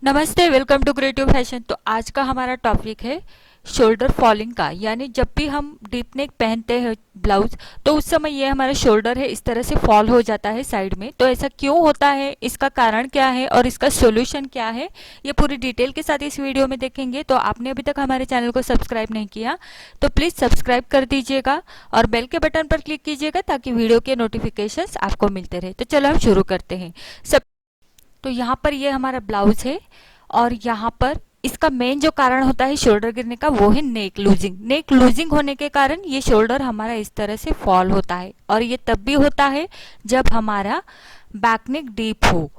नमस्ते, welcome to creative fashion. तो आज का हमारा टॉपिक है शोल्डर फॉलिंग का, यानी जब भी हम डीप नेक पहनते हैं ब्लाउज तो उस समय ये हमारा शोल्डर है इस तरह से फॉल हो जाता है साइड में। तो ऐसा क्यों होता है, इसका कारण क्या है और इसका सॉल्यूशन क्या है, ये पूरी डिटेल के साथ इस वीडियो में देखेंगे। तो आपने अभी तक हमारे चैनल को सब्सक्राइब नहीं किया तो प्लीज़ सब्सक्राइब कर दीजिएगा और बेल के बटन पर क्लिक कीजिएगा ताकि वीडियो के नोटिफिकेशंस आपको मिलते रहे। तो चलो हम शुरू करते हैं। तो यहाँ पर ये हमारा ब्लाउज है और यहाँ पर इसका मेन जो कारण होता है शोल्डर गिरने का वो है नेक लूजिंग। नेक लूजिंग होने के कारण ये शोल्डर हमारा इस तरह से फॉल होता है और ये तब भी होता है जब हमारा बैक नेक डीप हो।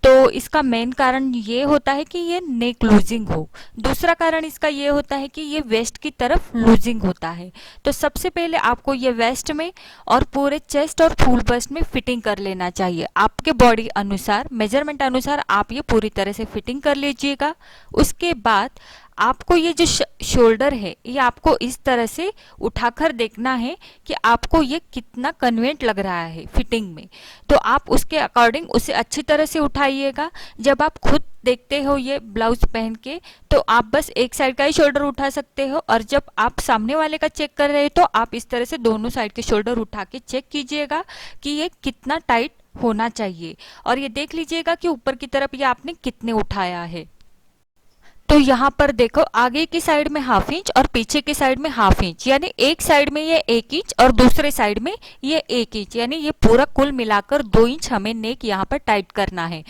तो इसका मेन कारण ये होता है कि ये नेक लूजिंग हो। दूसरा कारण इसका ये होता है कि ये वेस्ट की तरफ लूजिंग होता है। तो सबसे पहले आपको ये वेस्ट में और पूरे चेस्ट और फुल बस्ट में फिटिंग कर लेना चाहिए। आपके बॉडी अनुसार, मेजरमेंट अनुसार आप ये पूरी तरह से फिटिंग कर लीजिएगा। उसके बाद आपको ये जो शोल्डर है ये आपको इस तरह से उठाकर देखना है कि आपको ये कितना कन्वीनियंट लग रहा है फिटिंग में। तो आप उसके अकॉर्डिंग उसे अच्छी तरह से उठाइएगा। जब आप खुद देखते हो ये ब्लाउज पहन के तो आप बस एक साइड का ही शोल्डर उठा सकते हो, और जब आप सामने वाले का चेक कर रहे हो तो आप इस तरह से दोनों साइड के शोल्डर उठा के चेक कीजिएगा कि ये कितना टाइट होना चाहिए, और ये देख लीजिएगा कि ऊपर की तरफ ये आपने कितने उठाया है। तो यहाँ पर देखो, आगे की साइड में ½ इंच और पीछे की साइड में ½ इंच, यानी एक साइड में ये 1 इंच और दूसरे साइड में ये 1 इंच, यानी ये पूरा कुल मिलाकर 2 इंच हमें नेक यहाँ पर टाइट करना है।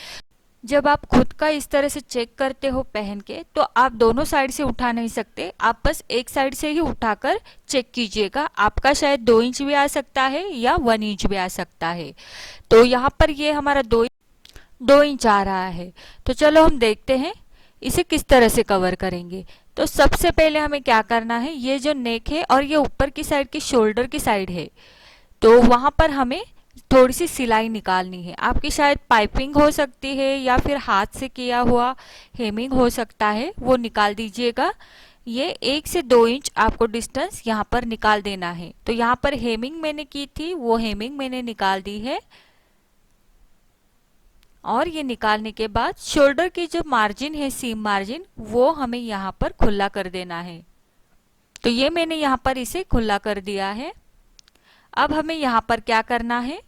जब आप खुद का इस तरह से चेक करते हो पहन के तो आप दोनों साइड से उठा नहीं सकते, आप बस एक साइड से ही उठाकर चेक कीजिएगा। आपका शायद 2 इंच भी आ सकता है या 1 इंच भी आ सकता है। तो यहाँ पर ये हमारा 2 इंच आ रहा है। तो चलो हम देखते हैं इसे किस तरह से कवर करेंगे। तो सबसे पहले हमें क्या करना है, ये जो नेक है और ये ऊपर की साइड की शोल्डर की साइड है, तो वहां पर हमें थोड़ी सी सिलाई निकालनी है। आपकी शायद पाइपिंग हो सकती है या फिर हाथ से किया हुआ हेमिंग हो सकता है, वो निकाल दीजिएगा। ये 1 से 2 इंच आपको डिस्टेंस यहाँ पर निकाल देना है। तो यहाँ पर हेमिंग मैंने की थी, वो हेमिंग मैंने निकाल दी है। और ये निकालने के बाद शोल्डर की जो मार्जिन है, सीम मार्जिन, वो हमें यहाँ पर खुला कर देना है। तो ये मैंने यहाँ पर इसे खुला कर दिया है। अब हमें यहाँ पर क्या करना है,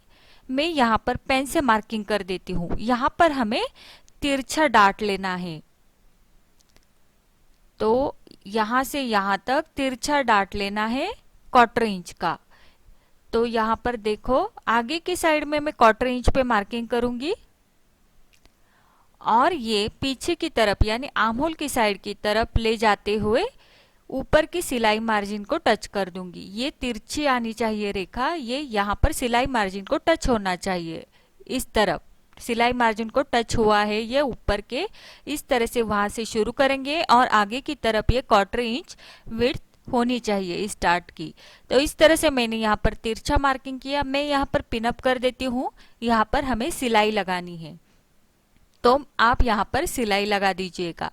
मैं यहाँ पर पेन से मार्किंग कर देती हूँ। यहाँ पर हमें तिरछा डाट लेना है। तो यहाँ से यहाँ तक तिरछा डाट लेना है 1/4 इंच का। तो यहाँ पर देखो, आगे की साइड में मैं 1/4 इंच पे मार्किंग करूंगी और ये पीछे की तरफ यानी आर्म होल की साइड की तरफ ले जाते हुए ऊपर की सिलाई मार्जिन को टच कर दूंगी। ये तिरछी आनी चाहिए रेखा, ये यहाँ पर सिलाई मार्जिन को टच होना चाहिए। इस तरफ सिलाई मार्जिन को टच हुआ है ये ऊपर के, इस तरह से वहां से शुरू करेंगे और आगे की तरफ ये 1/4 इंच विड्थ होनी चाहिए स्टार्ट की। तो इस तरह से मैंने यहाँ पर तिरछा मार्किंग किया। मैं यहाँ पर पिनअप कर देती हूँ। यहाँ पर हमें सिलाई लगानी है तो आप यहाँ पर सिलाई लगा दीजिएगा।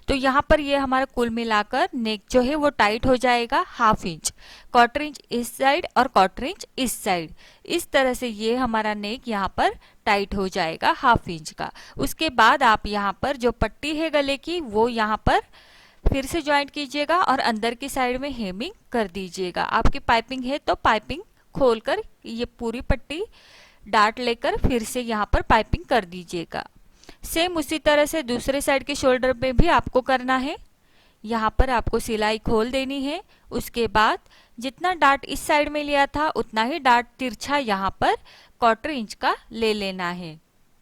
तो यहाँ पर ये हमारा कुल मिलाकर नेक जो है वो टाइट हो जाएगा ½ इंच, 1/4 इंच इस साइड और 1/4 इंच इस साइड। इस तरह से ये हमारा नेक यहाँ पर टाइट हो जाएगा ½ इंच का। उसके बाद आप यहाँ पर जो पट्टी है गले की वो यहाँ पर फिर से ज्वाइंट कीजिएगा और अंदर की साइड में हेमिंग कर दीजिएगा। आपकी पाइपिंग है तो पाइपिंग खोलकर ये पूरी पट्टी डाट लेकर फिर से यहाँ पर पाइपिंग कर दीजिएगा। सेम उसी तरह से दूसरे साइड के शोल्डर पे भी आपको करना है। यहाँ पर आपको सिलाई खोल देनी है। उसके बाद जितना डाट इस साइड में लिया था उतना ही डाट तिरछा यहाँ पर 1/4 इंच का ले लेना है।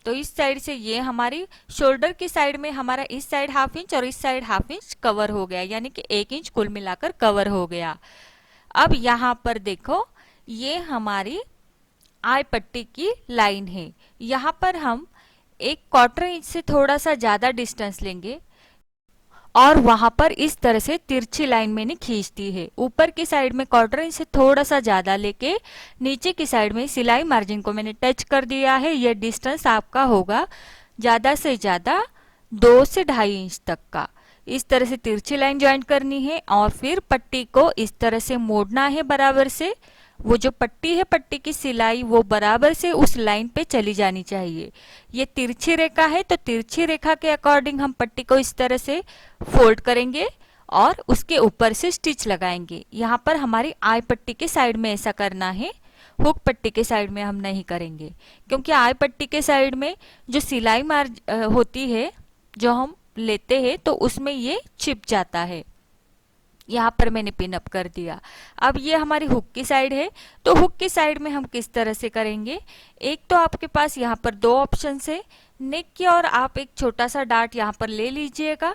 तो इस साइड से ये हमारी शोल्डर की साइड में हमारा इस साइड ½ इंच और इस साइड ½ इंच कवर हो गया, यानी कि 1 इंच कुल मिलाकर कवर हो गया। अब यहाँ पर देखो, ये हमारी आई पट्टी की लाइन है। यहाँ पर हम एक 1/4 इंच से थोड़ा सा ज्यादा डिस्टेंस लेंगे और वहां पर इस तरह से तिरछी लाइन मैंने खींच दी है। ऊपर की साइड में 1/4 इंच से थोड़ा सा ज्यादा लेके नीचे की साइड में सिलाई मार्जिन को मैंने टच कर दिया है। यह डिस्टेंस आपका होगा ज्यादा से ज्यादा 2 से 2.5 इंच तक का। इस तरह से तिरछी लाइन ज्वाइंट करनी है और फिर पट्टी को इस तरह से मोड़ना है बराबर से वो जो पट्टी है, पट्टी की सिलाई वो बराबर से उस लाइन पे चली जानी चाहिए। ये तिरछी रेखा है तो तिरछी रेखा के अकॉर्डिंग हम पट्टी को इस तरह से फोल्ड करेंगे और उसके ऊपर से स्टिच लगाएंगे। यहाँ पर हमारी आई पट्टी के साइड में ऐसा करना है, हुक पट्टी के साइड में हम नहीं करेंगे, क्योंकि आई पट्टी के साइड में जो सिलाई मार होती है जो हम लेते हैं तो उसमें ये छिप जाता है। यहाँ पर मैंने पिन अप कर दिया। अब ये हमारी हुक की साइड है, तो हुक की साइड में हम किस तरह से करेंगे। एक तो आपके पास यहाँ पर दो ऑप्शन है, नेक की और आप एक छोटा सा डार्ट यहाँ पर ले लीजिएगा,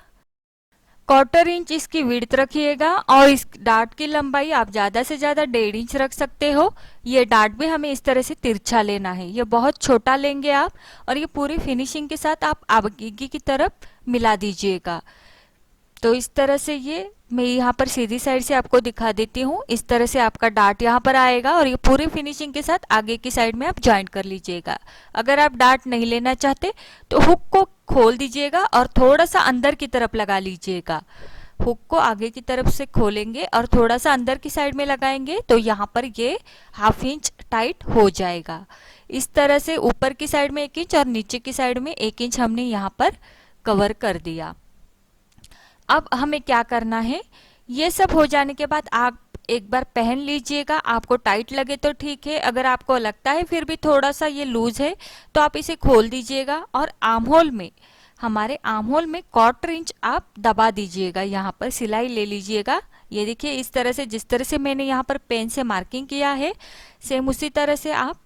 1/4 इंच इसकी विड्थ रखिएगा और इस डार्ट की लंबाई आप ज्यादा से ज्यादा 1.5 इंच रख सकते हो। ये डार्ट भी हमें इस तरह से तिरछा लेना है, ये बहुत छोटा लेंगे आप, और ये पूरी फिनिशिंग के साथ आप आगे की तरफ मिला दीजिएगा। तो इस तरह से ये मैं यहाँ पर सीधी साइड से आपको दिखा देती हूँ। इस तरह से आपका डार्ट यहाँ पर आएगा और ये पूरी फिनिशिंग के साथ आगे की साइड में आप ज्वाइंट कर लीजिएगा। अगर आप डार्ट नहीं लेना चाहते तो हुक को खोल दीजिएगा और थोड़ा सा अंदर की तरफ लगा लीजिएगा। हुक को आगे की तरफ से खोलेंगे और थोड़ा सा अंदर की साइड में लगाएंगे तो यहाँ पर ये 1/2 इंच टाइट हो जाएगा। इस तरह से ऊपर की साइड में 1 इंच और नीचे की साइड में 1 इंच हमने यहाँ पर कवर कर दिया। अब हमें क्या करना है, ये सब हो जाने के बाद आप एक बार पहन लीजिएगा। आपको टाइट लगे तो ठीक है, अगर आपको लगता है फिर भी थोड़ा सा ये लूज है तो आप इसे खोल दीजिएगा और आर्म होल में, हमारे आर्म होल में 1/4 इंच आप दबा दीजिएगा। यहाँ पर सिलाई ले लीजिएगा। ये देखिए इस तरह से, जिस तरह से मैंने यहाँ पर पेन से मार्किंग किया है सेम उसी तरह से आप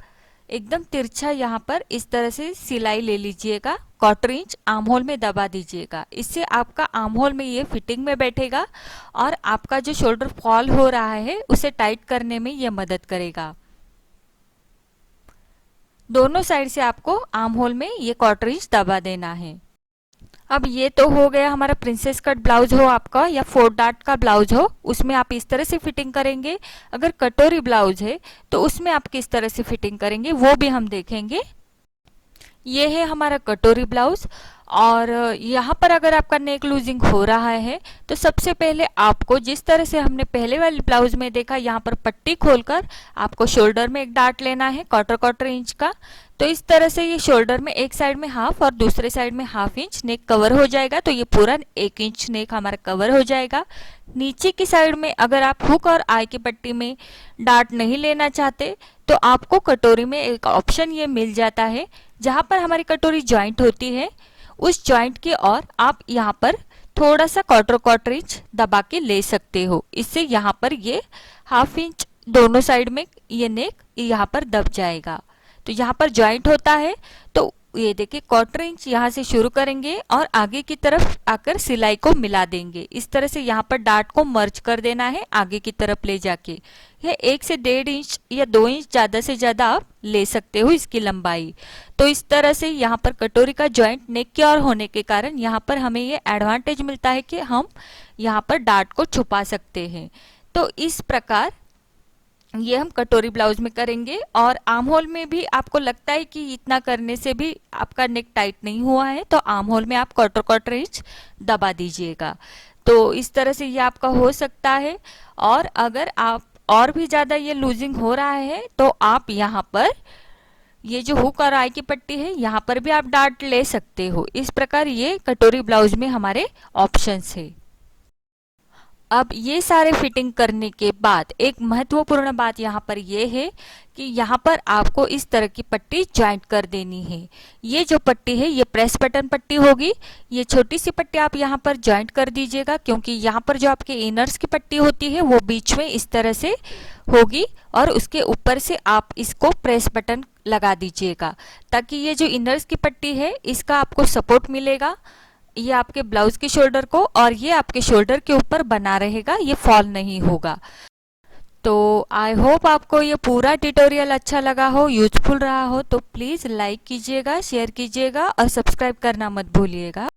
एकदम तिरछा यहाँ पर इस तरह से सिलाई ले लीजिएगा, 1/4 इंच आर्म होल में दबा दीजिएगा। इससे आपका आर्म होल में ये फिटिंग में बैठेगा और आपका जो शोल्डर फॉल हो रहा है उसे टाइट करने में ये मदद करेगा। दोनों साइड से आपको आर्म होल में ये 1/4 इंच दबा देना है। अब ये तो हो गया हमारा प्रिंसेस कट ब्लाउज हो आपका या 4 डार्ट का ब्लाउज हो, उसमें आप इस तरह से फिटिंग करेंगे। अगर कटोरी ब्लाउज है तो उसमें आप किस तरह से फिटिंग करेंगे वो भी हम देखेंगे। ये है हमारा कटोरी ब्लाउज और यहाँ पर अगर आपका नेक लूजिंग हो रहा है तो सबसे पहले आपको जिस तरह से हमने पहले वाले ब्लाउज में देखा, यहाँ पर पट्टी खोलकर आपको शोल्डर में एक डार्ट लेना है 1/4 इंच का। तो इस तरह से ये शोल्डर में एक साइड में 1/2 और दूसरे साइड में 1/2 इंच नेक कवर हो जाएगा। तो ये पूरा 1 इंच नेक हमारा कवर हो जाएगा। नीचे की साइड में अगर आप हुक और आई की पट्टी में डार्ट नहीं लेना चाहते तो आपको कटोरी में एक ऑप्शन ये मिल जाता है, जहाँ पर हमारी कटोरी ज्वाइंट होती है उस ज्वाइंट की ओर आप यहाँ पर थोड़ा सा 1/4 इंच दबा के ले सकते हो। इससे यहाँ पर ये 1/2 इंच दोनों साइड में ये नेक यहाँ पर दब जाएगा। तो यहाँ पर ज्वाइंट होता है तो ये देखिए 1/4 इंच यहाँ से शुरू करेंगे और आगे की तरफ आकर सिलाई को मिला देंगे। इस तरह से यहाँ पर डार्ट को मर्ज कर देना है आगे की तरफ ले जाके। यह 1 से 1.5 इंच या 2 इंच ज़्यादा से ज़्यादा आप ले सकते हो इसकी लंबाई। तो इस तरह से यहाँ पर कटोरी का ज्वाइंट नेक की ओर होने के कारण यहाँ पर हमें ये एडवांटेज मिलता है कि हम यहाँ पर डार्ट को छुपा सकते हैं। तो इस प्रकार ये हम कटोरी ब्लाउज में करेंगे। और आर्म होल में भी आपको लगता है कि इतना करने से भी आपका नेक टाइट नहीं हुआ है तो आर्म होल में आप 1/4 इंच दबा दीजिएगा। तो इस तरह से ये आपका हो सकता है। और अगर आप और भी ज़्यादा ये लूजिंग हो रहा है तो आप यहाँ पर ये जो हुक और आई की पट्टी है यहाँ पर भी आप डार्ट ले सकते हो। इस प्रकार ये कटोरी ब्लाउज में हमारे ऑप्शंस है। अब ये सारे फिटिंग करने के बाद एक महत्वपूर्ण बात यहाँ पर ये है कि यहाँ पर आपको इस तरह की पट्टी ज्वाइंट कर देनी है। ये जो पट्टी है ये प्रेस बटन पट्टी होगी। ये छोटी सी पट्टी आप यहाँ पर ज्वाइंट कर दीजिएगा, क्योंकि यहाँ पर जो आपके इनर्स की पट्टी होती है वो बीच में इस तरह से होगी और उसके ऊपर से आप इसको प्रेस बटन लगा दीजिएगा, ताकि ये जो इनर्स की पट्टी है इसका आपको सपोर्ट मिलेगा ये आपके ब्लाउज के शोल्डर को, और ये आपके शोल्डर के ऊपर बना रहेगा, ये फॉल नहीं होगा। तो आई होप आपको ये पूरा ट्यूटोरियल अच्छा लगा हो, यूजफुल रहा हो। तो प्लीज़ लाइक कीजिएगा, शेयर कीजिएगा और सब्सक्राइब करना मत भूलिएगा।